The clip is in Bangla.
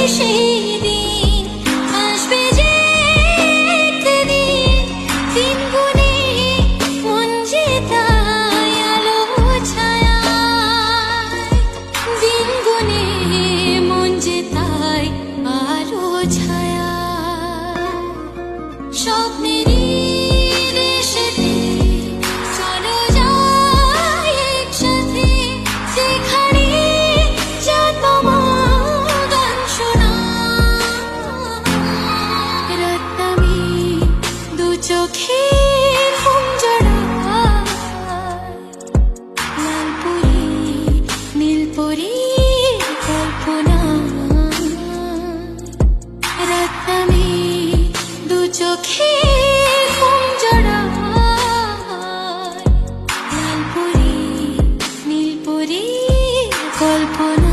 সেই দিন আসবে যে একদিন, দিন গুনে মন যে তাই আলো ছায়ায়, দিন গুনে মন যে তাই আলো ছায়ায়। স্বপ্নেরই দেশেতে চলো যাই একসাথে, যেখানে যা তোমার গান শোনায়। রাত নামে দু চোখের ঘুম জড়ায়, লাল পরি নীল পরির কল্পনা। রাত নামে দু চোখের ঘুম জড়ায়, লাল পরি নীল পরির কল্পনা।